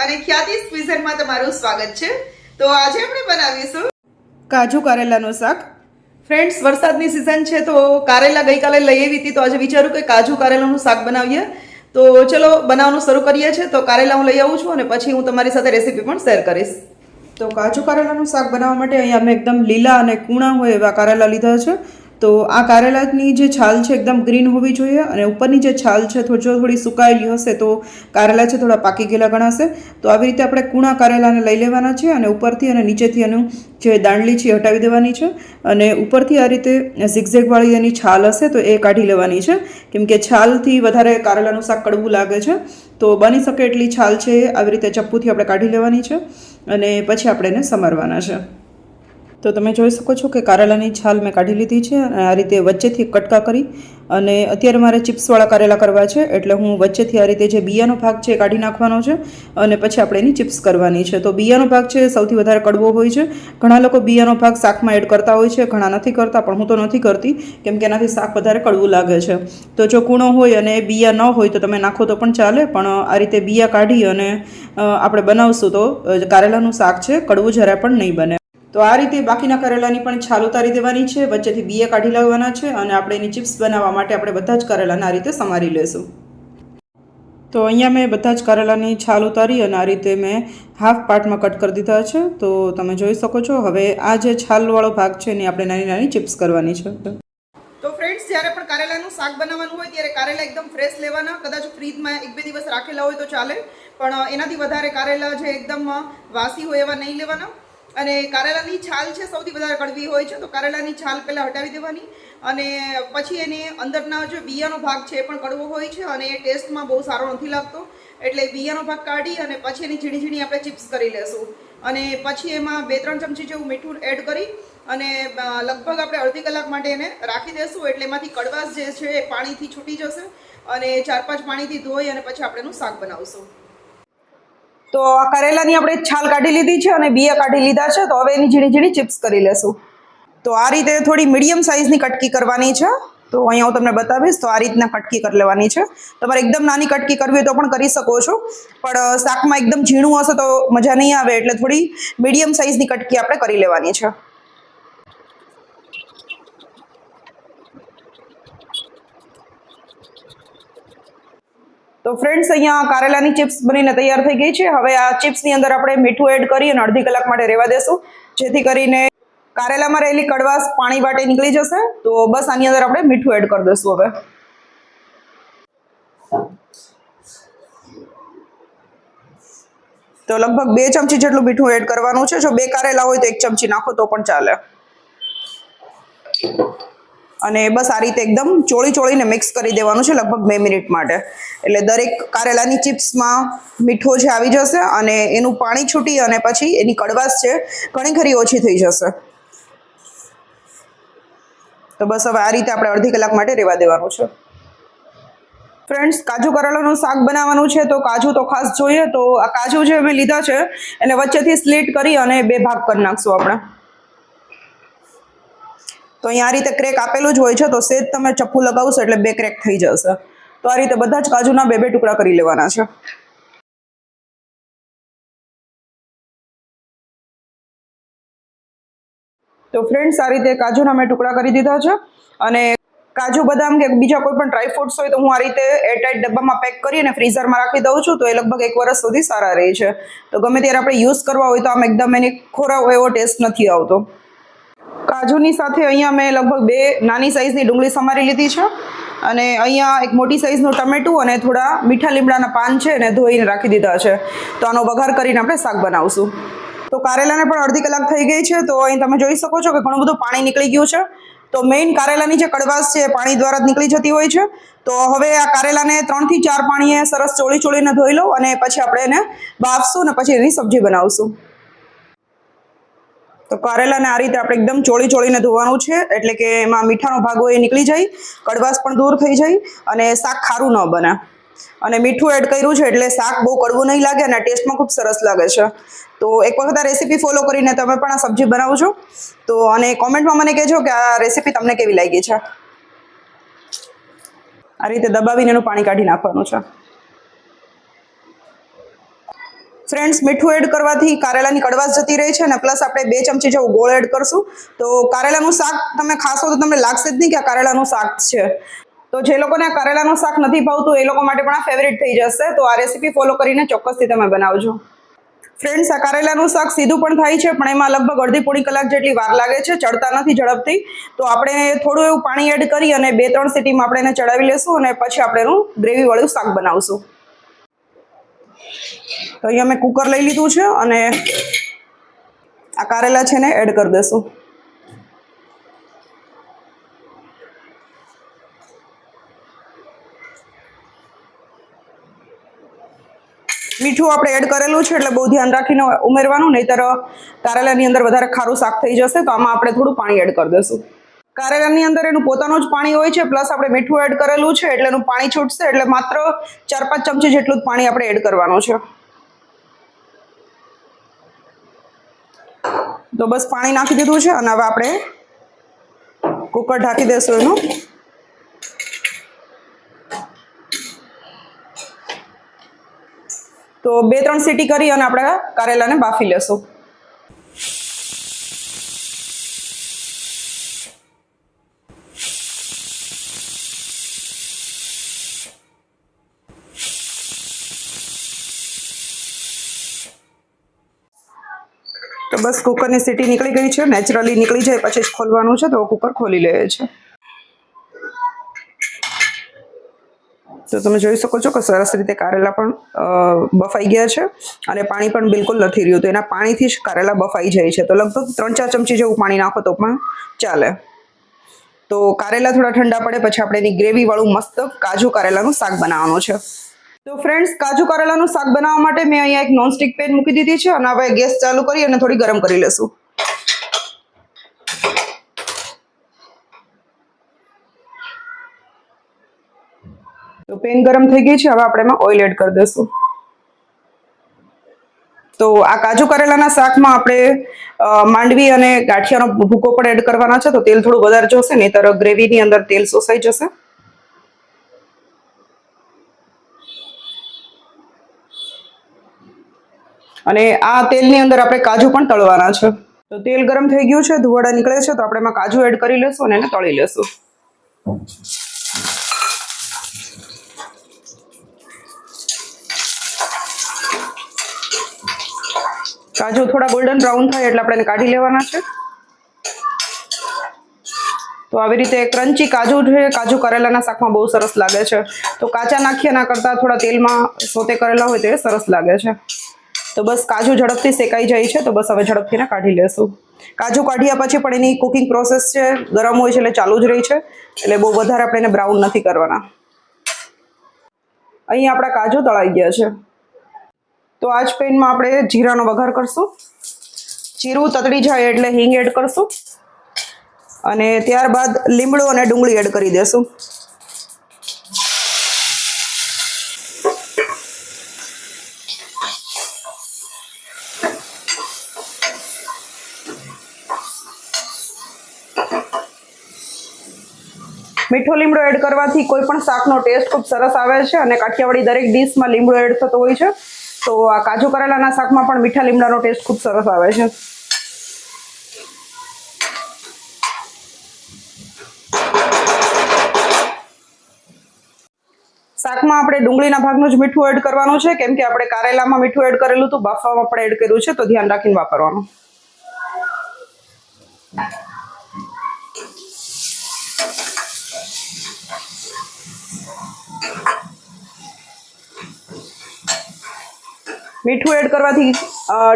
અને ખ્યાતિ ક્વિઝન માં તમારું સ્વાગત છે। તો આજે આપણે બનાવીશું કાજુ કારેલાનું શાક। ફ્રેન્ડ્સ, વરસાદની સિઝન છે તો કારેલા ગઈકાલે લઈ આવી હતી, તો આજે વિચાર્યું કે કાજુ કારેલાનું શાક બનાવીએ। તો ચલો બનાવવાનું શરૂ કરીએ છીએ। તો કારેલા હું લઈ આવું છું અને પછી હું તમારી સાથે રેસીપી પણ શેર કરીશ। તો કાજુ કારેલાનું શાક બનાવવા માટે અહીંયા મેં એકદમ લીલા અને કૂણા હોય એવા કારેલા લીધા છે। તો આ કારેલાની જે છાલ છે એકદમ ગ્રીન હોવી જોઈએ અને ઉપરની જે છાલ છે થોડી સુકાયેલી હશે તો કારેલા છે થોડા પાકી ગયેલા ગણાશે। તો આવી રીતે આપણે કૂણા કારેલાને લઈ લેવાના છે અને ઉપરથી અને નીચેથી એનું જે દાંડલી છે હટાવી દેવાની છે અને ઉપરથી આ રીતે ઝિગઝેગવાળી એની છાલ હશે તો એ કાઢી લેવાની છે, કેમ કે છાલથી વધારે કારેલાનું શાક કડવું લાગે છે। તો બની શકે એટલી છાલ છે આવી રીતે ચપ્પુથી આપણે કાઢી લેવાની છે અને પછી આપણે એને સમારવાના છે। તો તમે જોઈ શકો છો કે કારેલાની છાલ મેં કાઢી લીધી છે અને આ રીતે વચ્ચેથી કટકા કરી અને અત્યારે મારે ચિપ્સવાળા કારેલા કરવા છે, એટલે હું વચ્ચેથી આ રીતે જે બિયાનો ભાગ છે એ કાઢી નાખવાનો છે અને પછી આપણે એની ચિપ્સ કરવાની છે। તો બિયાનો ભાગ છે સૌથી વધારે કડવો હોય છે। ઘણા લોકો બિયાનો ભાગ શાકમાં એડ કરતા હોય છે, ઘણા નથી કરતા, પણ હું તો નથી કરતી કેમ કે એનાથી શાક વધારે કડવું લાગે છે। તો જો કૂણો હોય અને બિયા ન હોય તો તમે નાખો તો પણ ચાલે, પણ આ રીતે બિયા કાઢી અને આપણે બનાવશું તો કારેલાનું શાક છે કડવું જરાય પણ નહીં બને। તો આ રીતે બાકીના કારેલાની પણ છાલ ઉતારી દેવાની છે, વચ્ચેથી બિયા કાઢી લાવવાના છે અને આપણે એની ચિપ્સ બનાવવા માટે આપણે બધા જ કારેલાને આ રીતે સમારી લેશું। તો અહીંયા મેં બધા જ કારેલાની છાલ ઉતારી અને આ રીતે મેં હાફ પાર્ટમાં કટ કરી દીધા છે। તો તમે જોઈ શકો છો હવે આ જે છાલવાળો ભાગ છે એની આપણે નાની નાની ચિપ્સ કરવાની છે। તો ફ્રેન્ડ્સ, જ્યારે પણ કારેલાનું શાક બનાવવાનું હોય ત્યારે કારેલા એકદમ ફ્રેશ લેવાના। કદાચ ફ્રીજમાં 1-2 દિવસ રાખેલા હોય તો ચાલે, પણ એનાથી વધારે કારેલા જે એકદમ વાસી હોય એવા નહીં લેવાના। અને કારેલાની છાલ છે સૌથી વધારે કડવી હોય છે, તો કારેલાની છાલ પહેલાં હટાવી દેવાની અને પછી એને અંદરના જે બિયાનો ભાગ છે એ પણ કડવો હોય છે અને એ ટેસ્ટમાં બહુ સારો નથી લાગતો, એટલે બિયાનો ભાગ કાઢી અને પછી એની ઝીણી ઝીણી આપણે ચિપ્સ કરી લેશું અને પછી એમાં 2-3 ચમચી જેવું મીઠું એડ કરી અને લગભગ આપણે અડધી કલાક માટે એને રાખી દેશું, એટલે એમાંથી કડવાશ જે છે એ પાણીથી છૂટી જશે અને 4-5 પાણીથી ધોઈ અને પછી આપણે એનું શાક બનાવશું। તો આ કારેલાની આપણે છાલ કાઢી લીધી છે અને બિયા કાઢી લીધા છે, તો હવે એની ઝીણી ઝીણી ચિપ્સ કરી લેશું। તો આ રીતે થોડી મીડિયમ સાઇઝની કટકી કરવાની છે। તો અહીંયા હું તમને બતાવીશ, તો આ રીતના કટકી કરી લેવાની છે। તમારે એકદમ નાની કટકી કરવી હોય તો પણ કરી શકો છો, પણ શાકમાં એકદમ ઝીણું હશે તો મજા નહીં આવે, એટલે થોડી મીડિયમ સાઇઝની કટકી આપણે કરી લેવાની છે। તો ફ્રેન્ડ્સ, અહીંયા કારેલાની ચિપ્સ બનીને તૈયાર થઈ ગઈ છે। હવે આ ચિપ્સની અંદર આપણે મીઠું એડ કરી અને અડધી કલાક માટે રહેવા દેશું, જેથી કરીને કારેલામાં રહેલી કડવાશ પાણી વાટે નીકળી જશે। તો બસ આની અંદર આપણે મીઠું એડ કરી દઈશું હવે। તો લગભગ 2 ચમચી જેટલું મીઠું એડ કરવાનું છે। જો 2 કારેલા હોય તો 1 ચમચી નાખો તો પણ ચાલે। અને બસ આ રીતે એકદમ ચોળીને મિક્સ કરી દેવાનું છે લગભગ 2 મિનિટ માટે, એટલે દરેક કારેલાની ચિપ્સમાં મીઠો જે આવી જશે અને એનું પાણી છૂટી અને પછી એની કડવાશ છે ઘણી ખરી ઓછી થઈ જશે। તો બસ હવે આ રીતે આપણે અડધી કલાક માટે રહેવા દેવાનું છે। ફ્રેન્ડ્સ, કાજુ કરેલાનું શાક બનાવવાનું છે તો કાજુ તો ખાસ જોઈએ। તો આ કાજુ જે મેં લીધા છે એને વચ્ચેથી સ્લીટ કરી અને 2 ભાગ કરી નાખશું આપણે। તો અહીંયા આ રીતે ક્રેક આપેલું જ હોય છે, તો સેજ તમે ચપ્પુ લગાવશો એટલે 2 ક્રેક થઈ જશે। તો આ રીતે બધા જ કાજુના 2-2 ટુકડા કરી લેવાના છે। તો ફ્રેન્ડ્સ, આ રીતે કાજુના મેં ટુકડા કરી દીધા છે અને કાજુ બદામ કે બીજા કોઈ પણ ડ્રાય ફ્રૂટ્સ હોય તો હું આ રીતે એરટાઇટ ડબ્બામાં પેક કરી અને ફ્રીઝરમાં રાખી દઉં છું, તો એ લગભગ 1 વર્ષ સુધી સારા રહે છે। તો ગમે ત્યારે આપણે યુઝ કરવા હોય તો આમ એકદમ એની ખોરાક એવો ટેસ્ટ નથી આવતો। કાજુની સાથે અહીંયા મેં લગભગ 2 નાની સાઇઝની ડુંગળી સમારી લીધી છે અને અહીંયા એક મોટી સાઇઝનું ટમેટું અને થોડા મીઠા લીમડાના પાન છે એને ધોઈને રાખી દીધા છે। તો આનો વઘાર કરીને આપણે શાક બનાવશું। તો કારેલાને પણ અડધી કલાક થઈ ગઈ છે, તો અહીં તમે જોઈ શકો છો કે ઘણું બધું પાણી નીકળી ગયું છે। તો મેઇન કારેલાની જે કડવાશ છે પાણી દ્વારા જ નીકળી જતી હોય છે। તો હવે આ કારેલાને 3 થી 4 પાણીએ સરસ ચોળીને ધોઈ લો અને પછી આપણે એને બાફશું અને પછી એની સબ્જી બનાવશું। તો કારેલાને આ રીતે આપણે એકદમ ચોળીને ધોવાનું છે, એટલે કે એમાં મીઠાનો ભાગ હોય એ નીકળી જાય, કડવાશ પણ દૂર થઈ જાય અને શાક ખારું ન બને। અને મીઠું એડ કર્યું છે એટલે શાક બહુ કડવું નહીં લાગે અને ટેસ્ટમાં ખૂબ સરસ લાગે છે। તો એક વખત આ રેસીપી ફોલો કરીને તમે પણ આ સબ્જી બનાવજો। તો અને કોમેન્ટમાં મને કહેજો કે આ રેસીપી તમને કેવી લાગી છે। આ રીતે દબાવીને એનું પાણી કાઢી નાખવાનું છે। ફ્રેન્ડ્સ, મીઠું એડ કરવાથી કારેલાની કડવાશ જતી રહે છે અને પ્લસ આપણે 2 ચમચી જેવું ગોળ એડ કરશું. તો કારેલાનું શાક તમે ખાશો તો તમને લાગશે જ નહીં કે આ કારેલાનું શાક છે. તો જે લોકોને આ કારેલાનું શાક નથી ભાવતું એ લોકો માટે પણ આ ફેવરિટ થઈ જશે. તો આ રેસીપી ફોલો કરીને ચોક્કસથી તમે બનાવજો. ફ્રેન્ડ્સ, આ કારેલાનું શાક સીધું પણ થાય છે, પણ એમાં લગભગ અડધી પોણી કલાક જેટલી વાર લાગે છે, ચડતા નથી ઝડપથી. તો આપણે થોડું એવું પાણી એડ કરી અને 2-3 સીટીમાં આપણે એને ચડાવી લેશું અને પછી આપણે એનું ગ્રેવીવાળું શાક બનાવશું. તો અહીંયા મેં કુકર લઈ લીધું છે અને આ કારેલા છે ને એડ કરી દેશું. મીઠું આપણે એડ કરેલું છે એટલે બહુ ધ્યાન રાખીને ઉમેરવાનું, નહીંતર કારેલાની અંદર વધારે ખારું શાક થઈ જશે. તો આમાં આપણે થોડું પાણી એડ કરી દઈશું. કારેલાની અંદર એનું પોતાનું જ પાણી હોય છે, પ્લસ આપણે મીઠું એડ કરેલું છે એટલે એનું પાણી છૂટશે. એટલે માત્ર 4-5 ચમચી જેટલું જ પાણી આપણે એડ કરવાનું છે. તો બસ પાણી નાખી દીધું છે અને હવે આપણે કુકર ઢાંકી દઈશું એનું. તો 2-3 સીટી કરી અને આપણે કારેલાને બાફી લેશું. તો બસ કુકરની સીટી નીકળી ગઈ છે. નેચરલી નીકળી જાય પછી જ ખોલવાનું છે. તો કુકર ખોલી લઈએ છે. તો તમે જોઈ શકો છો કે સરસ રીતે કારેલા પણ બફાઈ ગયા છે અને પાણી પણ બિલકુલ નથી રહ્યું. તો એના પાણીથી જ કારેલા બફાઈ જાય છે. તો લગભગ 3-4 ચમચી જેવું પાણી નાખો તો પણ ચાલે. તો કારેલા થોડા ઠંડા પડે પછી આપણે એની ગ્રેવીવાળું મસ્ત કાજુ કારેલાનું શાક બનાવવાનું છે. તો ફ્રેન્ડ્સ, કાજુ કારેલાનું શાક બનાવવા માટે મેં અહીંયા એક નોનસ્ટિક પેન મૂકી દીધી છે અને હવે ગેસ ચાલુ કરી અને થોડી ગરમ કરી લેશું. તો પેન ગરમ થઈ ગઈ છે. હવે આપણે એમાં ઓઇલ એડ કરી દઈશું. તો આ કાજુ કારેલાના શાકમાં આપણે માંડવી અને ગાંઠિયાનો ભૂકો પણ એડ કરવાના છે. તો તેલ થોડું વધારે જોશે, નહીંતર ગ્રેવીની અંદર તેલ શોષાઈ જશે. અને આ તેલની અંદર આપણે કાજુ પણ તળવાના છે. તો તેલ ગરમ થઈ ગયું છે, ધુવાડા નીકળે છે. તો આપણે એમાં કાજુ એડ કરી લેશું અને એને તળી લેશું. કાજુ થોડા ગોલ્ડન બ્રાઉન થાય એટલે આપણે એને કાઢી લેવાના છે. તો આવી રીતે ક્રન્ચી કાજુ છે કાજુ કરેલાના શાકમાં બહુ સરસ લાગે છે. તો કાચા નાખીએ ના કરતાં થોડા તેલમાં સોતે કરેલા હોય તો એ સરસ લાગે છે. તો બસ કાજુ ઝડપથી શેકાઈ જાય છે. તો બસ હવે ઝડપથી કાઢી લેશું. કાજુ કાઢ્યા પછી પણ એની કુકિંગ પ્રોસેસ છે, ગરમ હોય છે એટલે ચાલુ જ રહી છે. એટલે બહુ વધારે આપણે એને બ્રાઉન નથી કરવાના. અહીં આપણા કાજુ તળાઈ ગયા છે. તો આ જ પેનમાં આપણે જીરાનો વઘાર કરશું. જીરું તતડી જાય એટલે હિંગ એડ કરશું અને ત્યારબાદ લીમડો અને ડુંગળી એડ કરી દેશું. મીઠો લીમડો એડ કરવાથી કોઈ પણ શાકનો ટેસ્ટ ખૂબ સરસ આવે છે અને કાઠિયાવાડી દરેક ડીશમાં લીમડો એડ થતો હોય છે. તો આ કાજુ કરેલાના શાકમાં પણ મીઠા લીમડાનો ટેસ્ટ ખૂબ સરસ આવે છે. શાકમાં આપણે ડુંગળીના ભાગનું જ મીઠું એડ કરવાનું છે, કેમ કે આપણે કારેલામાં મીઠું એડ કરેલું હતું, બાફવામાં પણ એડ કર્યું છે. તો ધ્યાન રાખીને વાપરવાનું. મીઠું એડ કરવાથી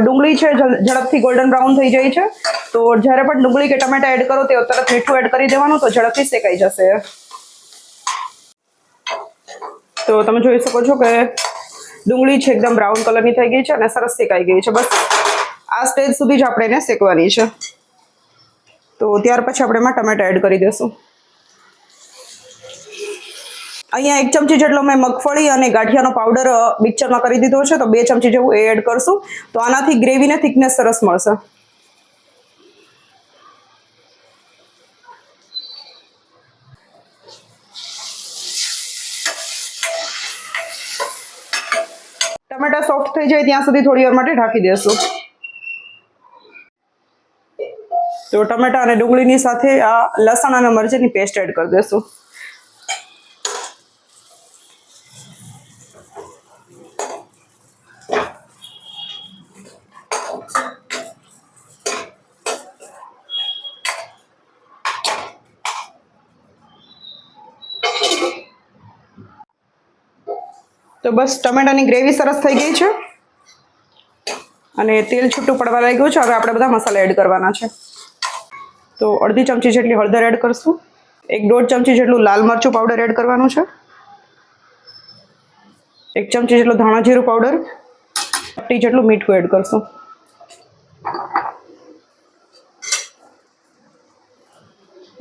ડુંગળી છે ઝડપથી ગોલ્ડન બ્રાઉન થઈ જાય છે. તો જ્યારે પણ ડુંગળી કે ટમેટા એડ કરો તે તરત મીઠું એડ કરી દેવાનું, તો ઝડપથી શેકાઈ જશે. તો તમે જોઈ શકો છો કે ડુંગળી છે એકદમ બ્રાઉન કલરની થઈ ગઈ છે અને સરસ શેકાઈ ગઈ છે. બસ આ સ્ટેજ સુધી જ આપણે એને શેકવાની છે. તો ત્યાર પછી આપણે એમાં ટમેટા એડ કરી દઈશું. અહીંયા 1 ચમચી જેટલો મેં મગફળી અને ગાંઠિયાનો પાવડર મિક્સરમાં કરી દીધો છે. તો 2 ચમચી જેવું એ એડ કરશું. તો આનાથી ગ્રેવીને થિકનેસ સરસ મળશે. ટમેટા સોફ્ટ થઈ જાય ત્યાં સુધી થોડી વાર માટે ઢાંકી દેશું. તો ટમેટા અને ડુંગળીની સાથે આ લસણ અને મરચાંની પેસ્ટ એડ કરી દેશું. તો બસ ટમેટાની ગ્રેવી સરસ થઈ ગઈ છે અને તેલ છૂટું પડવા લાગ્યું છે. હવે આપણે બધા મસાલા એડ કરવાના છે. તો અડધી ચમચી જેટલી હળદર એડ કરશું. 1.5 ચમચી જેટલું લાલ મરચું પાવડર એડ કરવાનું છે. 1 ચમચી જેટલું ધાણા જીરું પાવડર, ચપટી જેટલું મીઠું એડ કરશું.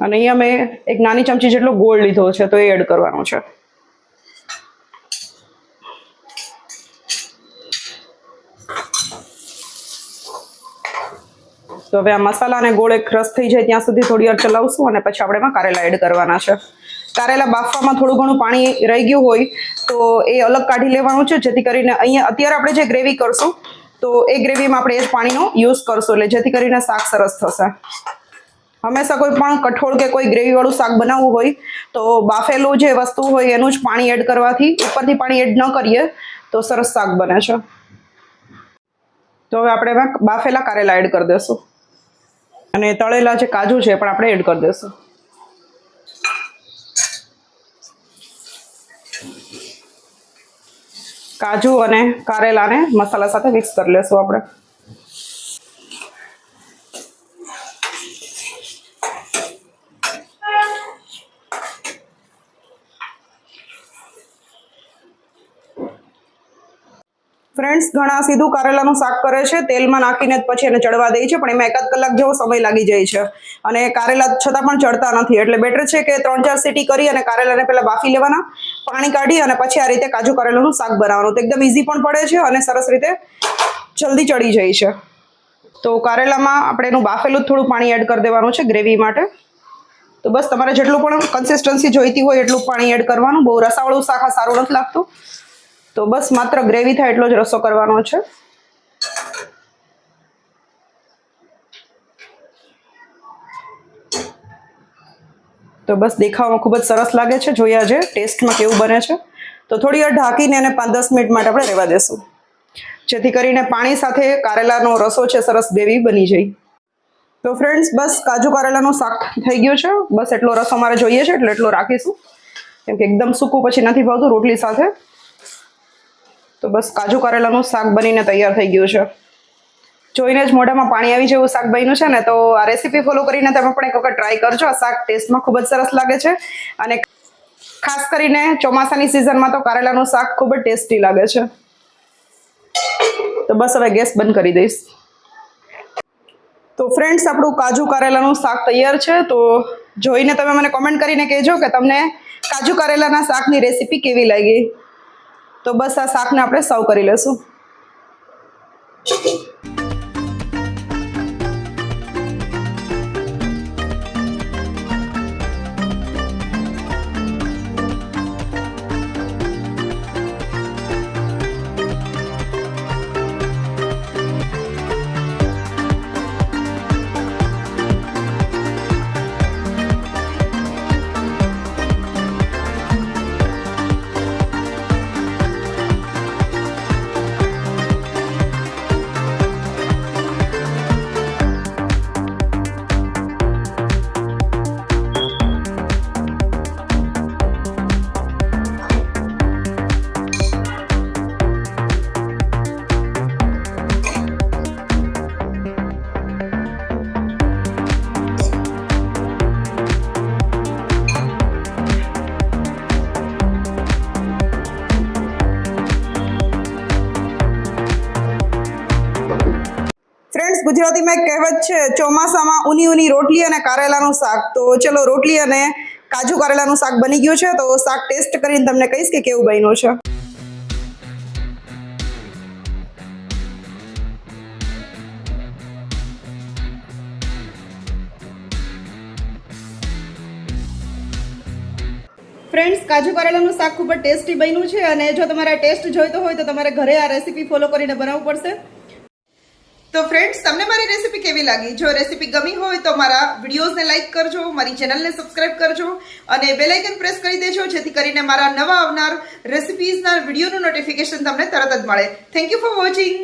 અને અહીંયા મેં એક નાની ચમચી જેટલો ગોળ લીધો છે તો એ એડ કરવાનો છે. તો હવે આ મસાલા અને ગોળ એક રસ થઈ જાય ત્યાં સુધી થોડી વાર ચલાવશું અને પછી આપણે એમાં કારેલા એડ કરવાના છે. કારેલા બાફવામાં થોડું ઘણું પાણી રહી ગયું હોય તો એ અલગ કાઢી લેવાનું છે, જેથી કરીને અહીંયા અત્યારે આપણે જે ગ્રેવી કરશું તો એ ગ્રેવીમાં આપણે એ જ પાણીનો યુઝ કરશું, એટલે જેથી કરીને શાક સરસ થશે. હંમેશા કોઈ પણ કઠોળ કે કોઈ ગ્રેવીવાળું શાક બનાવવું હોય તો બાફેલું જે વસ્તુ હોય એનું જ પાણી એડ કરવાથી, ઉપરથી પાણી એડ ન કરીએ તો સરસ શાક બને છે. તો હવે આપણે એમાં બાફેલા કારેલા એડ કરી દઈશું અને તળેલા જે કાજુ છે પણ આપણે એડ કરી દઈશું. કાજુ અને કારેલાને મસાલા સાથે મિક્સ કરી લેશું આપણે. ફ્રેન્ડ્સ, ઘણા સીધું કારેલાનું શાક કરે છે, તેલમાં નાખીને પછી એને ચડવા દે છે, પણ એમાં 1 કલાક જેવો સમય લાગી જાય છે અને કારેલા છતાં પણ ચડતા નથી. એટલે બેટર છે કે 3-4 સીટી કરી અને કારેલાને પહેલા બાફી લેવાના, પાણી કાઢી અને પછી આ રીતે કાજુ કારેલાનું શાક બનાવવાનું. તો એકદમ ઇઝી પણ પડે છે અને સરસ રીતે જલ્દી ચડી જાય છે. તો કારેલામાં આપણે એનું બાફેલું થોડું પાણી એડ કરી દેવાનું છે ગ્રેવી માટે. તો બસ તમારે જેટલું પણ કન્સિસ્ટન્સી જોઈતી હોય એટલું પાણી એડ કરવાનું. બહુ રસાવાળું શાક સારું નથી લાગતું, તો બસ માત્ર ગ્રેવી થાય એટલો જ રસો કરવાનો છે. તો બસ દેખાવામાં ખૂબ જ સરસ લાગે છે, જોયા છે ટેસ્ટમાં કેવું બને છે. તો થોડી વાર ઢાંકીને એને 5-10 મિનિટ માટે આપણે રહેવા દેશું, જેથી કરીને પાણી સાથે કારેલાનો રસો છે સરસ ગ્રેવી બની જાય. તો ફ્રેન્ડ્સ, બસ કાજુ કારેલાનું શાક થઈ ગયું છે. બસ એટલો રસો મારે જોઈએ છે એટલે એટલો રાખીશું, કેમ કે એકદમ સૂકું પછી નથી ભાવતું રોટલી સાથે. તો બસ કાજુ કારેલાનું શાક બનીને તૈયાર થઈ ગયું છે. જોઈને જ મોઢામાં પાણી આવી જેવું શાક બન્યું છે ને. તો આ રેસીપી ફોલો કરીને તમે પણ એક વખત ટ્રાય કરજો. આ શાક ટેસ્ટમાં ખૂબ જ સરસ લાગે છે અને ખાસ કરીને ચોમાસાની સિઝનમાં તો કારેલાનું શાક ખૂબ જ ટેસ્ટી લાગે છે. તો બસ હવે ગેસ બંધ કરી દઈશ. તો ફ્રેન્ડ્સ, આપણું કાજુ કારેલાનું શાક તૈયાર છે. તો જોઈને તમે મને કોમેન્ટ કરીને કહેજો કે તમને કાજુ કારેલાના શાકની રેસીપી કેવી લાગી. તો બસ આ શાકને આપણે સર્વ કરી લેશું. ગુજરાતીમાં એક કહેવત છે, ચોમાસામાં ઊની ઊની રોટલી અને કારેલાનું શાક. તો ચલો, રોટલી અને કાજુ કારેલાનું શાક બની ગયું છે. તો શાક ટેસ્ટ કરીને તમને કહીશ કે કેવું બન્યું છે. ફ્રેન્ડ્સ, કાજુ કરેલાનું શાક ખૂબ જ ટેસ્ટી બન્યું છે અને જો તમારે ટેસ્ટ જોઈતો હોય તો તમારે ઘરે આ રેસીપી ફોલો કરીને બનાવવું પડશે. તો ફ્રેન્ડ્સ, તમને મારી રેસીપી કેવી લાગી? જો રેસીપી ગમી હોય તો મારા વિડીયોઝને લાઇક કરજો, મારી ચેનલને સબસ્ક્રાઇબ કરજો અને બેલ આઇકન પ્રેસ કરી દેજો, જેથી કરીને મારા નવા આવનાર રેસીપીઝના વિડીયોનું નોટિફિકેશન તમને તરત જ મળે. Thank you for watching.